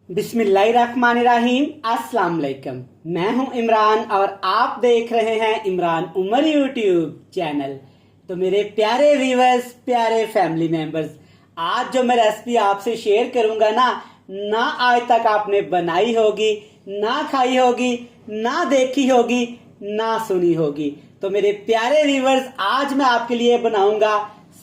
बिस्मिल्लाहिर्रहमानिर्रहीम। अस्सलाम वालेकुम। मैं हूं इमरान और आप देख रहे हैं इमरान उमर यूट्यूब चैनल। तो मेरे प्यारे व्यूअर्स, प्यारे फैमिली मेंबर्स, आज जो मैं रेसिपी आपसे शेयर करूंगा ना आज तक आपने बनाई होगी, ना खाई होगी, ना देखी होगी, ना सुनी होगी। तो मेरे प्यारे व्यूअर्स, आज मैं आपके लिए बनाऊंगा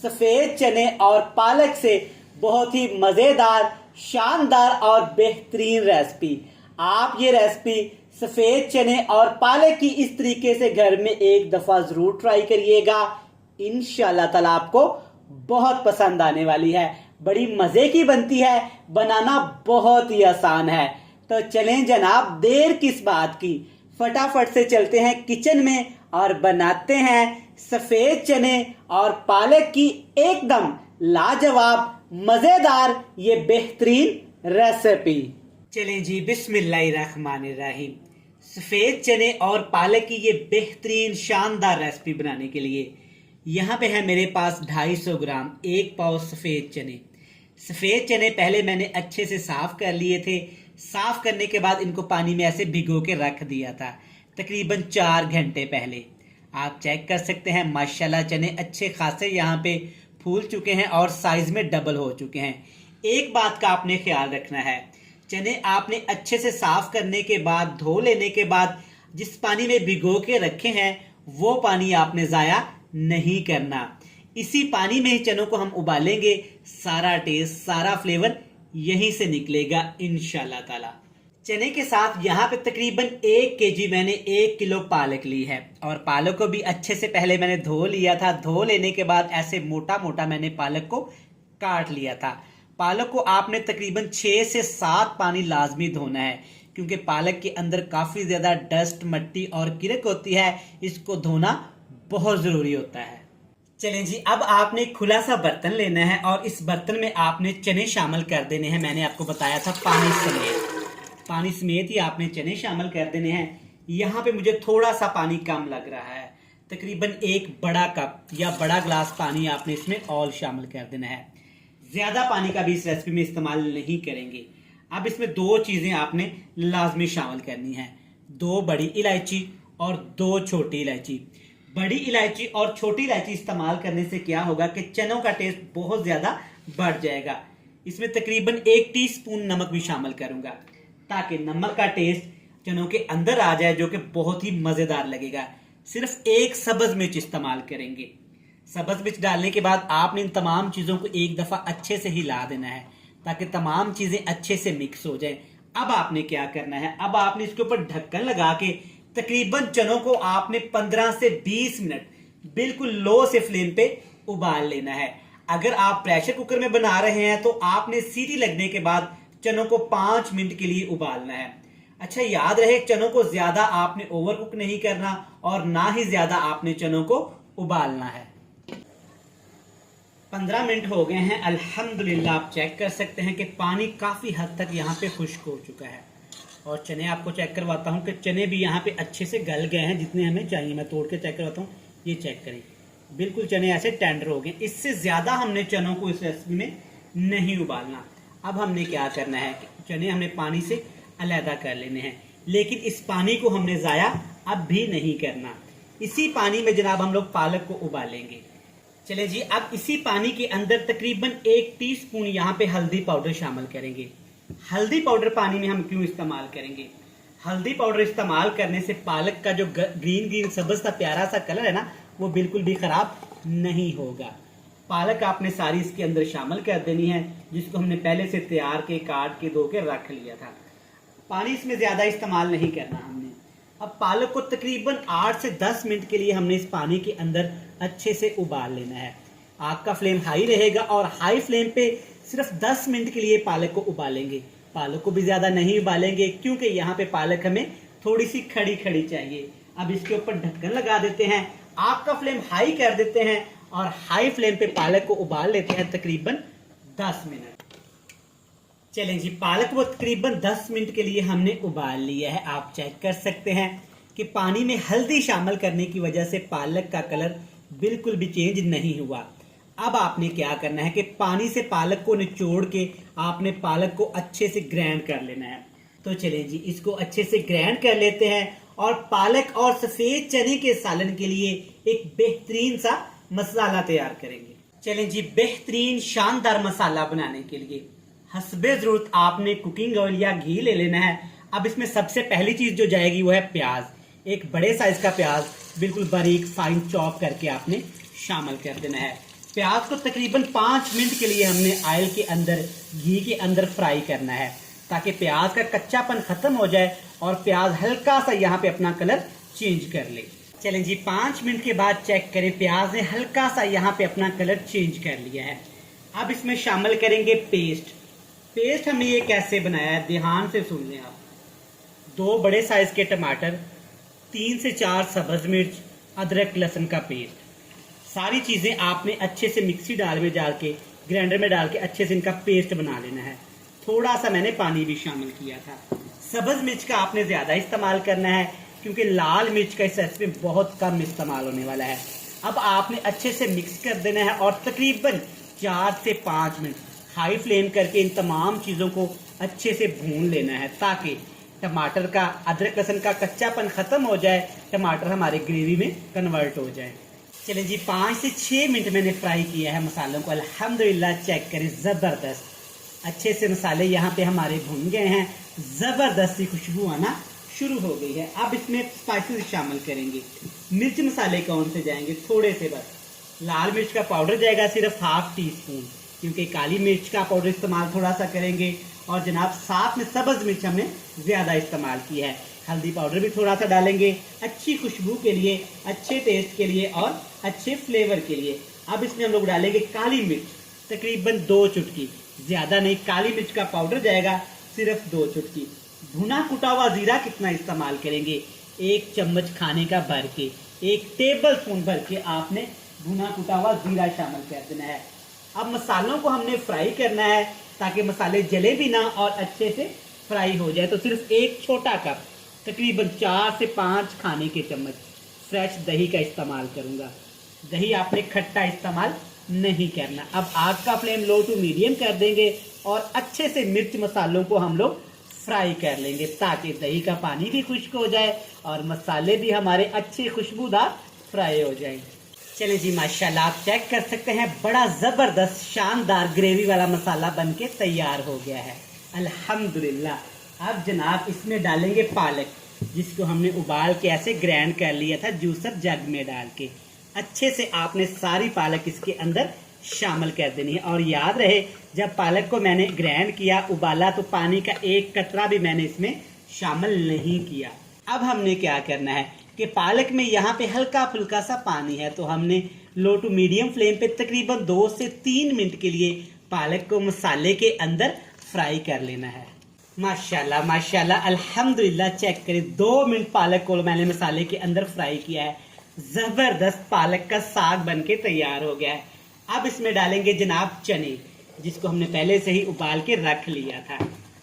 सफेद चने और पालक से बहुत ही मजेदार, शानदार और बेहतरीन रेसिपी। आप ये रेसिपी सफेद चने और पालक की इस तरीके से घर में एक दफा जरूर ट्राई करिएगा। इंशाल्लाह ताला आपको बहुत पसंद आने वाली है। बड़ी मजे की बनती है, बनाना बहुत ही आसान है। तो चलें जनाब, देर किस बात की, फटाफट से चलते हैं किचन में और बनाते हैं सफेद चने और पालक की एकदम लाजवाब, मजेदार, ये बेहतरीन रेसिपी। चलें जी, बिस्मिल्लाहिर्रहमानिर्रहीम। सफेद चने और पालक की ये बेहतरीन शानदार रेसिपी बनाने के लिए यहाँ पे है मेरे पास 250 ग्राम, 1 पाव सफेद चने। सफेद चने पहले मैंने अच्छे से साफ कर लिए थे। साफ करने के बाद इनको पानी में ऐसे भिगो के रख दिया था तकरीबन 4 घंटे पहले। आप चेक कर सकते हैं, माशाल्लाह चने अच्छे खासे यहाँ पे फूल चुके हैं और साइज में डबल हो चुके हैं। एक बात का आपने ख्याल रखना है, चने आपने अच्छे से साफ करने के बाद, धो लेने के बाद जिस पानी में भिगो के रखे हैं वो पानी आपने जाया नहीं करना। इसी पानी में ही चनों को हम उबालेंगे। सारा टेस्ट, सारा फ्लेवर यहीं से निकलेगा इंशाल्लाह ताला। चने के साथ यहाँ पे तकरीबन 1 केजी मैंने 1 किलो पालक ली है और पालक को भी अच्छे से पहले मैंने धो लिया था। धो लेने के बाद ऐसे मोटा मोटा मैंने पालक को काट लिया था। पालक को आपने तकरीबन 6 से 7 पानी लाजमी धोना है, क्योंकि पालक के अंदर काफी ज्यादा डस्ट, मट्टी और किरक होती है। इसको धोना बहुत जरूरी होता है। चलें जी, अब आपने खुला सा बर्तन लेना है और इस बर्तन में आपने चने शामिल कर देने हैं। मैंने आपको बताया था पानी समेत ही आपने चने शामिल कर देने हैं। यहाँ पे मुझे थोड़ा सा पानी कम लग रहा है, तकरीबन 1 बड़ा कप या बड़ा ग्लास पानी आपने इसमें और शामिल कर देना है। ज्यादा पानी का भी इस रेसिपी में इस्तेमाल नहीं करेंगे। अब इसमें 2 चीजें आपने लाजमी शामिल करनी है, 2 बड़ी इलायची और 2 छोटी इलायची। बड़ी इलायची और छोटी इलायची इस्तेमाल करने से क्या होगा कि चनों का टेस्ट बहुत ज्यादा बढ़ जाएगा। इसमें तकरीबन 1 टीस्पून नमक भी शामिल करूंगा, ताकि नमक का टेस्ट चनों के अंदर आ जाए, जो कि बहुत ही मजेदार लगेगा। सिर्फ 1 सब्ज मिर्च इस्तेमाल करेंगे। सब्ज मिर्च डालने के बाद आपने इन तमाम चीजों को एक दफा अच्छे से हिला देना है, ताकि तमाम चीजें अच्छे से मिक्स हो जाए। अब आपने क्या करना है, अब आपने इसके ऊपर ढक्कन लगा के तकरीबन चनों को आपने 15 से 20 मिनट बिल्कुल लो से फ्लेम पे उबाल लेना है। अगर आप प्रेशर कुकर में बना रहे हैं तो आपने सीटी लगने के बाद चनों को 5 मिनट के लिए उबालना है। अच्छा, याद रहे, चनों को ज्यादा आपने ओवर कुक नहीं करना और ना ही ज्यादा आपने चनों को उबालना है। 15 मिनट हो गए हैं अल्हम्दुलिल्लाह। आप चेक कर सकते हैं कि पानी काफी हद तक यहाँ पे खुश्क हो चुका है और चने आपको चेक करवाता हूँ कि चने भी यहाँ पे अच्छे से गल गए हैं जितने हमें चाहिए। मैं तोड़ के चेक करवाता हूँ, ये चेक करें, बिल्कुल चने ऐसे टेंडर हो गए। इससे ज्यादा हमने चनों को इस रेसिपी में नहीं उबालना। अब हमने क्या करना है, चने हमने पानी से अलहदा कर लेने हैं, लेकिन इस पानी को हमने जाया अब भी नहीं करना। इसी पानी में जनाब हम लोग पालक को उबालेंगे। चले जी, अब इसी पानी के अंदर तकरीबन 1 टीस्पून यहाँ पे हल्दी पाउडर शामिल करेंगे। हल्दी पाउडर पानी में हम क्यों इस्तेमाल करेंगे? हल्दी पाउडर इस्तेमाल करने से पालक का जो ग्रीन सब्ज सा प्यारा सा कलर है ना, वो बिल्कुल भी खराब नहीं होगा। पालक आपने सारी इसके अंदर शामिल कर देनी है, जिसको हमने पहले से तैयार के, काट के, धो के रख लिया था। पानी इसमें ज्यादा इस्तेमाल नहीं करना हमने। अब पालक को तकरीबन 8 से 10 मिनट के लिए हमने इस पानी के अंदर अच्छे से उबाल लेना है। आग का फ्लेम हाई रहेगा और हाई फ्लेम पे सिर्फ 10 मिनट के लिए पालक को उबालेंगे। पालक को भी ज्यादा नहीं उबालेंगे, क्योंकि यहाँ पे पालक हमें थोड़ी सी खड़ी खड़ी चाहिए। अब इसके ऊपर ढक्कन लगा देते हैं, आग का फ्लेम हाई कर देते हैं और हाई फ्लेम पे पालक को उबाल लेते हैं तकरीबन 10 मिनट। चलें जी, पालक वो तकरीबन 10 मिनट के लिए हमने उबाल लिया है। आप चेक कर सकते हैं कि पानी में हल्दी शामिल करने की वजह से पालक का कलर बिल्कुल भी चेंज नहीं हुआ। अब आपने क्या करना है कि पानी से पालक को निचोड़ के आपने पालक को अच्छे से ग्राइंड कर लेना है। तो चलिए जी, इसको अच्छे से ग्राइंड कर लेते हैं और पालक और सफेद चने के सालन के लिए एक बेहतरीन सा मसाला तैयार करेंगे। चलें जी, बेहतरीन शानदार मसाला बनाने के लिए हस्बे जरूरत आपने कुकिंग ऑयल या घी ले लेना है। अब इसमें सबसे पहली चीज जो जाएगी वो है प्याज। एक बड़े साइज का प्याज बिल्कुल बारीक फाइन चॉप करके आपने शामिल कर देना है। प्याज को तकरीबन 5 मिनट के लिए हमने ऑयल के अंदर, घी के अंदर फ्राई करना है ताकि प्याज का कच्चापन खत्म हो जाए और प्याज हल्का सा यहाँ पे अपना कलर चेंज कर ले। चलें जी, 5 मिनट के बाद चेक करें, प्याज ने हल्का सा यहाँ पे अपना कलर चेंज कर लिया है। अब इसमें शामिल करेंगे पेस्ट हमने ये कैसे बनाया है ध्यान से सुन लें आप। 2 बड़े साइज के टमाटर, 3 से 4 सब्ज मिर्च, अदरक लहसुन का पेस्ट, सारी चीजें आपने अच्छे से मिक्सी में डाल के ग्राइंडर में डाल के अच्छे से इनका पेस्ट बना लेना है। थोड़ा सा मैंने पानी भी शामिल किया था। सब्ज मिर्च का आपने ज्यादा इस्तेमाल करना है क्योंकि लाल मिर्च का इस रेसिपी में बहुत कम इस्तेमाल होने वाला है। अब आपने अच्छे से मिक्स कर देना है और तकरीबन 4 से 5 मिनट हाई फ्लेम करके इन तमाम चीजों को अच्छे से भून लेना है ताकि टमाटर का, अदरक लहसुन का कच्चापन खत्म हो जाए, टमाटर हमारे ग्रेवी में कन्वर्ट हो जाए। चलें जी, 5 से 6 मिनट मैंने फ्राई किया है मसालों को। अल्हम्दुलिल्लाह चेक करें, जबरदस्त अच्छे से मसाले यहाँ पे हमारे भुन गए हैं, जबरदस्त सी खुशबू आना शुरू हो गई है। अब इसमें स्पाइसेस शामिल करेंगे। मिर्च मसाले कौन से जाएंगे? थोड़े से बस। लाल मिर्च का पाउडर जाएगा सिर्फ ½ टी स्पून, क्योंकि काली मिर्च का पाउडर इस्तेमाल थोड़ा सा करेंगे। और जनाब साथ में सब्ज मिर्च हमने ज्यादा इस्तेमाल की है। हल्दी पाउडर भी थोड़ा सा डालेंगे अच्छी खुशबू के लिए, अच्छे टेस्ट के लिए और अच्छे फ्लेवर के लिए। अब इसमें हम लोग डालेंगे काली मिर्च, तकरीबन 2 चुटकी, ज्यादा नहीं। काली मिर्च का पाउडर जाएगा सिर्फ 2 चुटकी। भुना कुटा हुआ जीरा कितना इस्तेमाल करेंगे? 1 चम्मच खाने का भर के, 1 टेबल स्पून भर के आपने भुना कुटा हुआ जीरा शामिल कर देना है। अब मसालों को हमने फ्राई करना है ताकि मसाले जले भी ना और अच्छे से फ्राई हो जाए। तो सिर्फ 1 छोटा कप, तकरीबन 4 से 5 खाने के चम्मच फ्रेश दही का इस्तेमाल करूंगा। दही आपने खट्टा इस्तेमाल नहीं करना। अब आग का फ्लेम लो टू मीडियम कर देंगे और अच्छे से मिर्च मसालों को हम लोग फ्राई कर लेंगे ताकि दही का पानी भी खुश्क हो जाए और मसाले भी हमारे अच्छे खुशबूदार फ्राई हो जाए। चलिए जी, माशाल्लाह आप चेक कर सकते हैं, बड़ा जबरदस्त शानदार ग्रेवी वाला मसाला बनके तैयार हो गया है अल्हम्दुलिल्लाह। अब जनाब इसमें डालेंगे पालक, जिसको हमने उबाल के ऐसे ग्राइंड कर लिया था जूसर जग में डाल के। अच्छे से आपने सारी पालक इसके अंदर शामिल कर देनी है। और याद रहे, जब पालक को मैंने ग्राइंड किया, उबाला, तो पानी का 1 कतरा भी मैंने इसमें शामिल नहीं किया। अब हमने क्या करना है कि पालक में यहाँ पे हल्का फुल्का सा पानी है, तो हमने लो टू मीडियम फ्लेम पे तकरीबन 2 से 3 मिनट के लिए पालक को मसाले के अंदर फ्राई कर लेना है। माशाल्लाह माशाल्लाह अल्हम्दुलिल्लाह चेक करें, 2 मिनट पालक को मैंने मसाले के अंदर फ्राई किया है। जबरदस्त पालक का साग बनके तैयार हो गया है। अब इसमें डालेंगे जनाब चने, जिसको हमने पहले से ही उबाल के रख लिया था।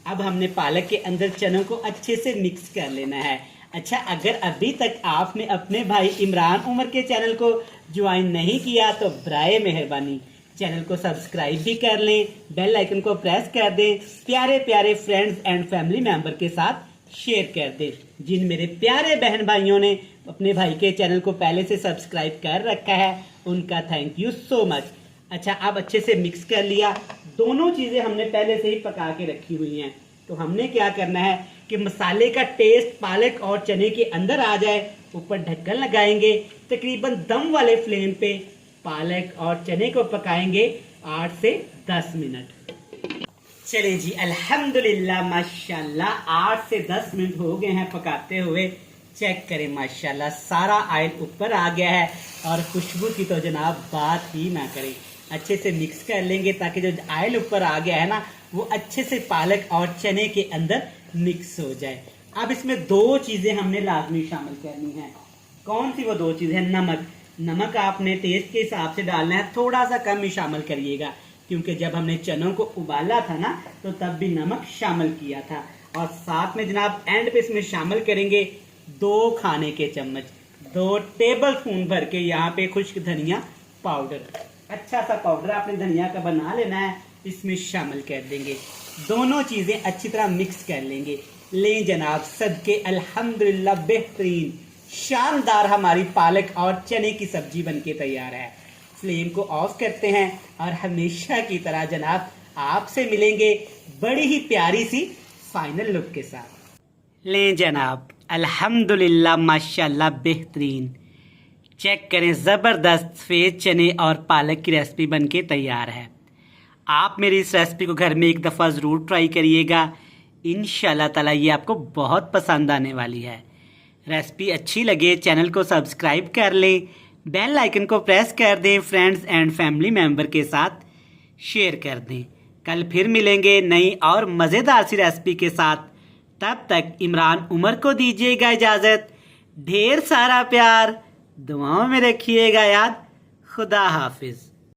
अब हमने पालक के अंदर चनों को अच्छे से मिक्स कर लेना है। अच्छा, अगर अभी तक आपने अपने भाई इमरान उमर के चैनल को ज्वाइन नहीं किया तो बराए मेहरबानी चैनल को सब्सक्राइब भी कर लें, बेल आइकन को प्रेस कर दें, प्यारे प्यारे फ्रेंड्स एंड फैमिली मेंबर के साथ शेयर कर दें। जिन मेरे प्यारे बहन भाइयों ने अपने भाई के चैनल को पहले से सब्सक्राइब कर रखा है, उनका थैंक यू सो मच। अच्छा, अब अच्छे से मिक्स कर लिया। दोनों चीजें हमने पहले से ही पका के रखी हुई हैं। तो हमने क्या करना है कि मसाले का टेस्ट पालक और चने के अंदर आ जाए, ऊपर ढक्कन लगाएंगे, तकरीबन दम वाले फ्लेम पे पालक और चने को पकाएंगे 8 से 10 मिनट। चलिए जी, अल्हम्दुलिल्लाह माशाल्लाह 8 से 10 मिनट हो गए हैं पकाते हुए। चेक करें, माशाल्लाह सारा ऑयल ऊपर आ गया है और खुशबू की तो जनाब बात ही ना करें। अच्छे से मिक्स कर लेंगे ताकि जो ऑयल ऊपर आ गया है ना, वो अच्छे से पालक और चने के अंदर मिक्स हो जाए। अब इसमें 2 चीजें हमने लाजमी शामिल करनी है। कौन सी वो 2 चीजें? नमक आपने टेस्ट के हिसाब से डालना है, थोड़ा सा कम ही शामिल करिएगा, क्योंकि जब हमने चनों को उबाला था ना, तो तब भी नमक शामिल किया था। और साथ में जनाब एंड पे इसमें शामिल करेंगे 2 खाने के चम्मच, 2 टेबल स्पून भर के यहाँ पे खुश्क धनिया पाउडर। अच्छा सा पाउडर आपने धनिया का बना लेना है, इसमें शामिल कर देंगे। दोनों चीज़ें अच्छी तरह मिक्स कर लेंगे। लें जनाब, सदके अल्हम्दुलिल्लाह बेहतरीन शानदार हमारी पालक और चने की सब्जी बनके तैयार है। फ्लेम को ऑफ करते हैं और हमेशा की तरह जनाब आपसे मिलेंगे बड़ी ही प्यारी सी फाइनल लुक के साथ। लें जनाब, अल्हम्दुलिल्लाह माशाल्लाह बेहतरीन, चेक करें, ज़बरदस्त सफ़ेद चने और पालक की रेसिपी बनके तैयार है। आप मेरी इस रेसिपी को घर में एक दफ़ा ज़रूर ट्राई करिएगा, इंशाल्लाह ताला ये आपको बहुत पसंद आने वाली है। रेसिपी अच्छी लगे चैनल को सब्सक्राइब कर लें, बेल आइकन को प्रेस कर दें, फ्रेंड्स एंड फैमिली मेम्बर के साथ शेयर कर दें। कल फिर मिलेंगे नई और मज़ेदार सी रेसिपी के साथ। तब तक इमरान उमर को दीजिएगा इजाज़त। ढेर सारा प्यार दुआओं में रखिएगा याद। खुदा हाफिज़।